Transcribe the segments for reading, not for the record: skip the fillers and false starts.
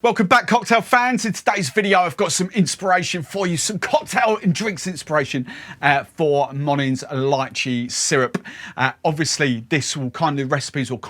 Welcome back, cocktail fans. In today's video, I've got some inspiration for you, some cocktail and drinks inspiration for Monin's Lychee Syrup. Obviously, this will recipes will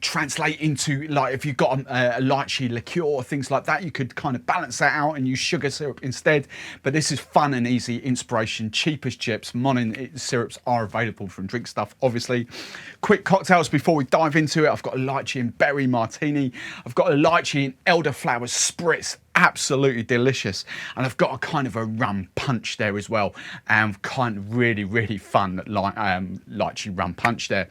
translate into, like, if you've got a lychee liqueur or things like that, you could kind of balance that out and use sugar syrup instead. But this is fun and easy inspiration, cheap as chips. Monin syrups are available from Drinkstuff, obviously. Quick cocktails before we dive into it. I've got a lychee and berry Martini. I've got a lychee and elderflower Spritz. Absolutely delicious. And I've got a kind of a rum punch there as well, and kind of really fun lychee rum punch there.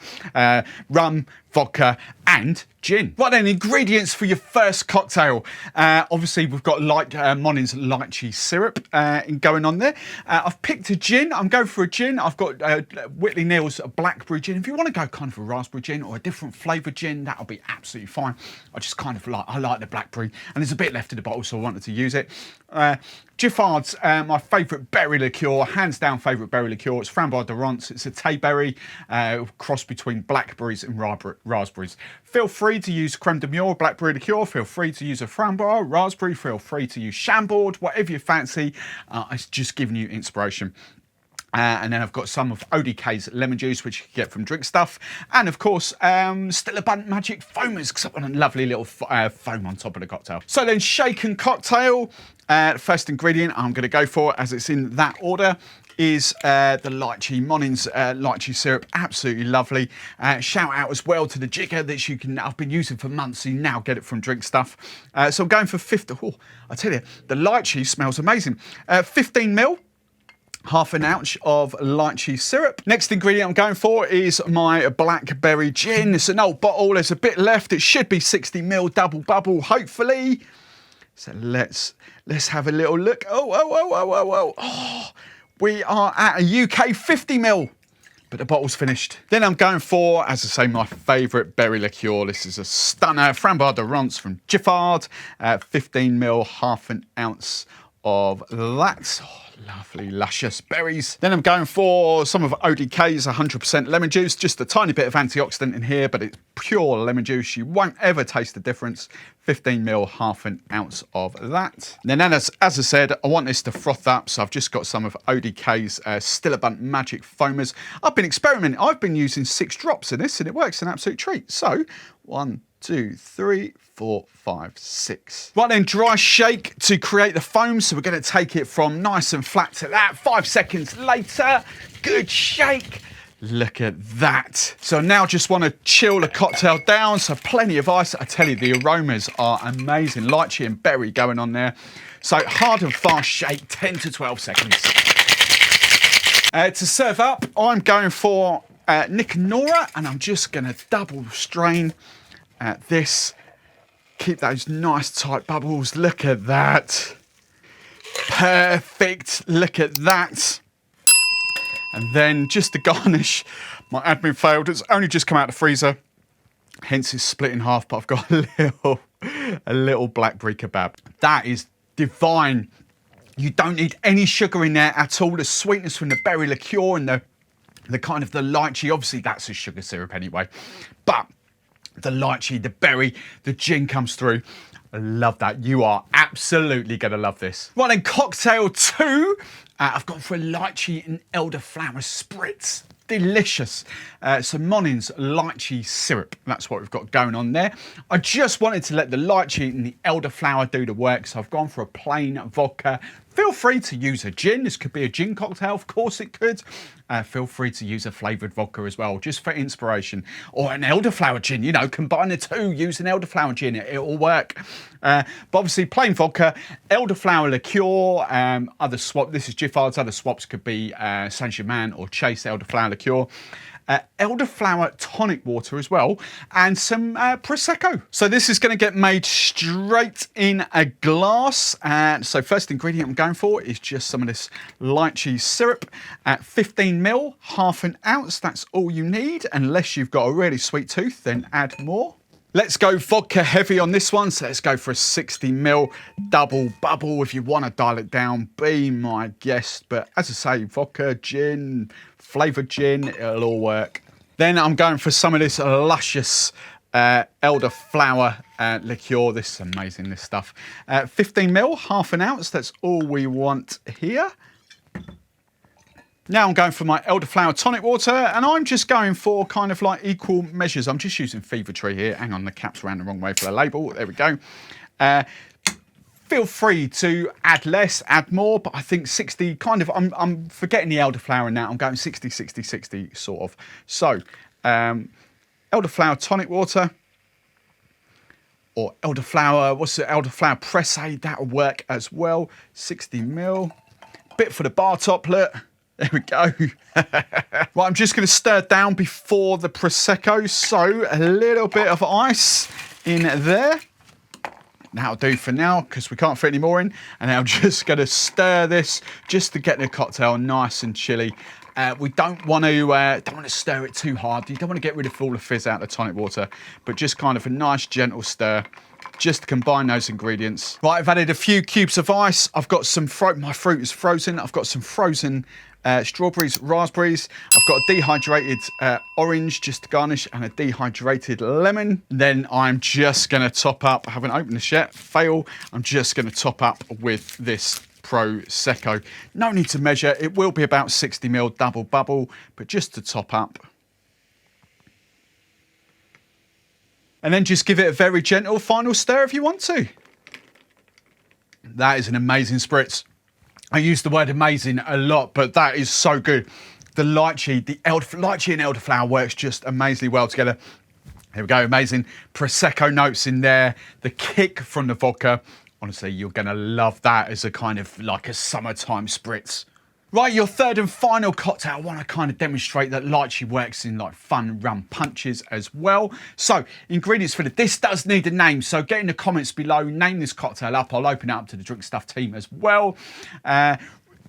Rum, vodka and gin. Right then, ingredients for your first cocktail. Obviously we've got Monin's Lychee Syrup going on there. I've picked a gin. I'm going for a gin. I've got Whitley Neill's Blackberry gin. If you want to go kind of a raspberry gin or a different flavoured gin, that'll be absolutely fine. I like the blackberry, and there's a bit left in the bottle, so I wanted to use it. Giffard's my favourite berry liqueur, hands down favourite berry liqueur. It's Framboise de Ronce. It's a tayberry cross between blackberries and raspberries. Feel free to use creme de mure, blackberry liqueur. Feel free to use a framboise, raspberry. Feel free to use chambord, whatever you fancy. It's just giving you inspiration. And then I've got some of ODK's lemon juice, which you can get from Drinkstuff. And of course, Stillabunt Magic Foamers, because I've got a lovely little foam on top of the cocktail. So then, shaken cocktail. First ingredient I'm going to go for, as it's in that order, is the lychee, Monin's Lychee Syrup. Absolutely lovely. Shout out as well to the jigger that I've been using for months, so you now get it from Drinkstuff. So I'm going for 50. Oh, I tell you, the lychee smells amazing. 15 ml. Half an ounce of lychee syrup. Next ingredient I'm going for is my Blackberry gin. It's an old bottle. There's a bit left. It should be 60 ml double bubble, hopefully. So let's have a little look. Oh, we are at a UK 50 ml, but the bottle's finished. Then I'm going for, as I say, my favourite berry liqueur. This is a stunner, Framboise de Ronce from Giffard. 15 ml, half an ounce of that. Oh, lovely, luscious berries. Then I'm going for some of ODK's 100% lemon juice. Just a tiny bit of antioxidant in here, but it's pure lemon juice. You won't ever taste the difference. 15 ml, half an ounce of that. And then, as I said, I want this to froth up, so I've just got some of ODK's Stillabunt Magic Foamers. I've been experimenting. I've been using 6 drops in this, and it works an absolute treat. So 1, 2, 3, 4, 5, 6. Right then, dry shake to create the foam. So we're going to take it from nice and flat to that. 5 seconds later, good shake. Look at that. So now just want to chill the cocktail down. So plenty of ice. I tell you, the aromas are amazing. Lychee and berry going on there. So hard and fast shake, 10 to 12 seconds. To serve up, I'm going for Nick and Nora, and I'm just going to double strain this. Keep those nice tight bubbles. Look at that. Perfect. Look at that. And then just to garnish, my admin failed. It's only just come out of the freezer, hence it's split in half, but I've got a little blackberry kebab. That is divine. You don't need any sugar in there at all. The sweetness from the berry liqueur and the kind of the lychee, obviously that's a sugar syrup anyway, but the lychee, the berry, the gin comes through. I love that. You are absolutely going to love this. Right then, cocktail 2. I've gone for a lychee and elderflower spritz. Delicious. So Monin's Lychee Syrup. That's what we've got going on there. I just wanted to let the lychee and the elderflower do the work, so I've gone for a plain vodka. Feel free to use a gin. This could be a gin cocktail. Of course it could. Feel free to use a flavoured vodka as well, just for inspiration. Or an elderflower gin, you know, combine the two. Use an elderflower gin. It'll work. But obviously plain vodka, elderflower liqueur, other swap. This is Giffard's. Other swaps could be Saint-Germain or Chase elderflower liqueur. Elderflower tonic water as well, and some Prosecco. So this is going to get made straight in a glass. So first ingredient I'm going for is just some of this lychee syrup at 15 ml, half an ounce. That's all you need, unless you've got a really sweet tooth, then add more. Let's go vodka heavy on this one, so let's go for a 60 ml double bubble. If you want to dial it down, be my guest. But as I say, vodka, gin, flavoured gin, it'll all work. Then I'm going for some of this luscious Elderflower Liqueur. This is amazing, this stuff. 15 ml, half an ounce. That's all we want here. Now I'm going for my elderflower tonic water, and I'm just going for kind of like equal measures. I'm just using Fever-Tree here. Hang on, the cap's around the wrong way for the label. There we go. Feel free to add less, add more, but I think 60 kind of, I'm forgetting the elderflower now. I'm going 60, 60, 60 sort of. So, elderflower tonic water, or elderflower, what's it, elderflower pressade, that'll work as well. 60 ml, bit for the bar toplet. There we go. Right, I'm just going to stir down before the Prosecco, so a little bit of ice in there. That'll do for now, because we can't fit any more in. And I'm just going to stir this just to get the cocktail nice and chilly. We don't want to stir it too hard. You don't want to get rid of all the fizz out of the tonic water, but just kind of a nice gentle stir, just to combine those ingredients. Right, I've added a few cubes of ice. I've got some fruit. My fruit is frozen. I've got some frozen strawberries, raspberries. I've got a dehydrated orange just to garnish, and a dehydrated lemon. Then I'm just going to top up. I haven't opened this yet. Fail. I'm just going to top up with this Prosecco. No need to measure. It will be about 60 ml double bubble, but just to top up. And then just give it a very gentle final stir if you want to. That is an amazing spritz. I use the word amazing a lot, but that is so good. The lychee, lychee and elderflower works just amazingly well together. Here we go, amazing Prosecco notes in there. The kick from the vodka. Honestly, you're gonna love that as a kind of like a summertime spritz. Right, your third and final cocktail. I want to kind of demonstrate that lychee works in like fun rum punches as well. So, ingredients for this does need a name. So get in the comments below, name this cocktail up. I'll open it up to the Drinkstuff team as well.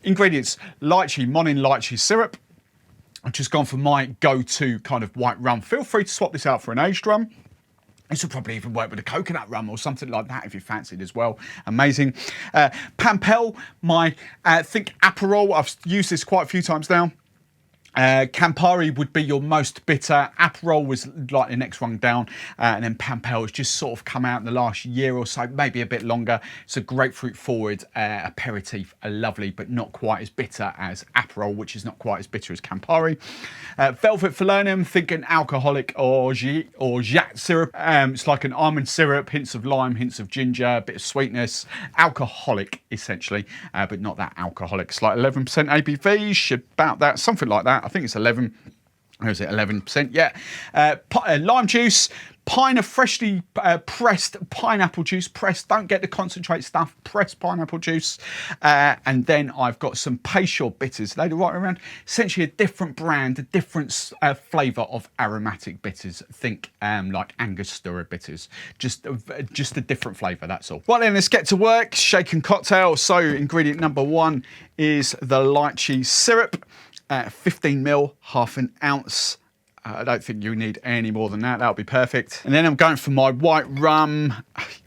Ingredients, lychee, Monin Lychee Syrup. I've just gone for my go-to kind of white rum. Feel free to swap this out for an aged rum. This will probably even work with a coconut rum or something like that if you fancied as well. Amazing. Pampel, my think Aperol. I've used this quite a few times now. Campari would be your most bitter. Aperol was like the next one down. And then Pampel has just sort of come out in the last year or so, maybe a bit longer. It's a grapefruit forward aperitif, lovely, but not quite as bitter as Aperol, which is not quite as bitter as Campari. Velvet Falernum, thinking alcoholic or Jack syrup. It's like an almond syrup, hints of lime, hints of ginger, a bit of sweetness. Alcoholic, essentially, but not that alcoholic. It's like 11% ABV, about that, something like that. I think it's 11. Or is it 11%? Yeah. Lime juice, freshly pressed pineapple juice. Pressed, don't get the concentrate stuff. Pressed pineapple juice. And then I've got some Peychaud bitters. They're right around. Essentially a different brand, a different flavour of aromatic bitters. Think like Angostura bitters. Just a different flavour, that's all. Well then, let's get to work. Shaken cocktail. So ingredient number one is the lychee syrup. 15 ml, half an ounce. I don't think you need any more than that. That'll be perfect. And then I'm going for my white rum.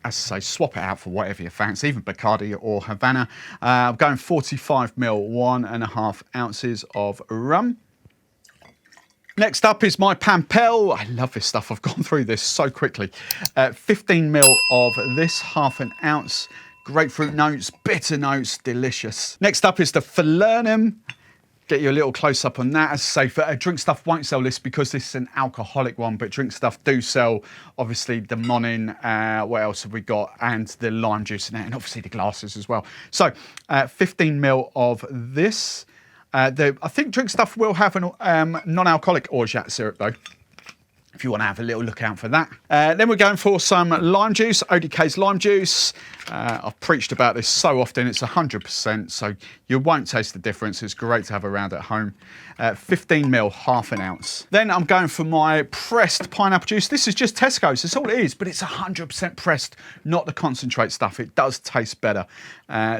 As I say, swap it out for whatever you fancy, even Bacardi or Havana. I'm going 45 ml, 1.5 ounces of rum. Next up is my Pampel. I love this stuff. I've gone through this so quickly. 15 ml of this, half an ounce. Grapefruit notes, bitter notes, delicious. Next up is the Falernum. Get you a little close up on that. As I say, Drinkstuff won't sell this because this is an alcoholic one, but Drinkstuff do sell, obviously, the Monin, what else have we got? And the lime juice in there, and obviously the glasses as well. So, 15 ml of this. I think Drinkstuff will have a non-alcoholic orgeat syrup, though, if you want to have a little look out for that. Then we're going for some lime juice, ODK's lime juice. I've preached about this so often, it's 100%, so you won't taste the difference. It's great to have around at home. 15 ml, half an ounce. Then I'm going for my pressed pineapple juice. This is just Tesco's, that's all it is, but it's 100% pressed, not the concentrate stuff. It does taste better.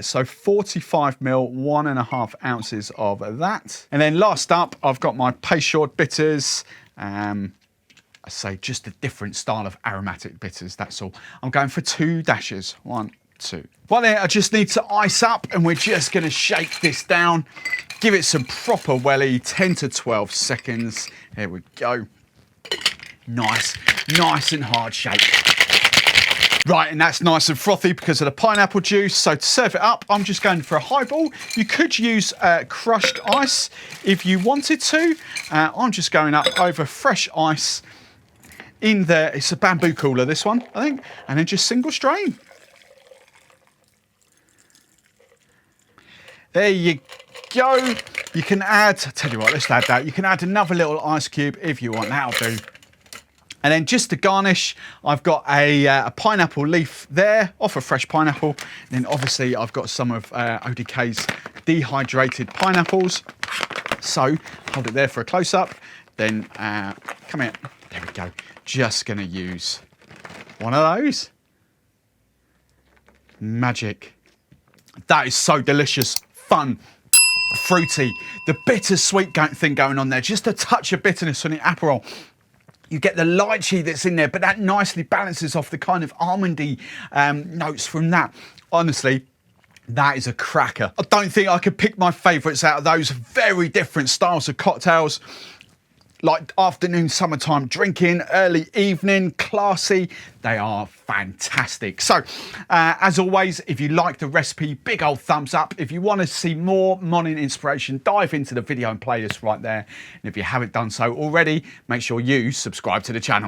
So 45 ml, 1.5 ounces of that. And then last up, I've got my Peychaud bitters. I say just a different style of aromatic bitters, that's all. I'm going for 2 dashes, 1, 2. Well then, I just need to ice up, and we're just gonna shake this down, give it some proper welly, 10 to 12 seconds. Here we go. nice and hard shake. Right, and that's nice and frothy because of the pineapple juice. So to serve it up, I'm just going for a highball. You could use crushed ice if you wanted to. I'm just going up over fresh ice in there. It's a bamboo cooler, this one, I think. And then just single strain. There you go. You can add, tell you what, let's add that. You can add another little ice cube if you want, that'll do. And then just to garnish, I've got a pineapple leaf there, off a fresh pineapple. And then obviously I've got some of ODK's dehydrated pineapples. So hold it there for a close-up. Then come here, there we go. Just gonna use one of those. Magic. That is so delicious, fun, fruity. The bittersweet thing going on there, just a touch of bitterness on the Aperol. You get the lychee that's in there, but that nicely balances off the kind of almondy notes from that. Honestly, that is a cracker. I don't think I could pick my favourites out of those very different styles of cocktails. Like afternoon, summertime drinking, early evening, classy. They are fantastic. So, as always, if you like the recipe, big old thumbs up. If you want to see more Monin inspiration, dive into the video and playlist right there. And if you haven't done so already, make sure you subscribe to the channel.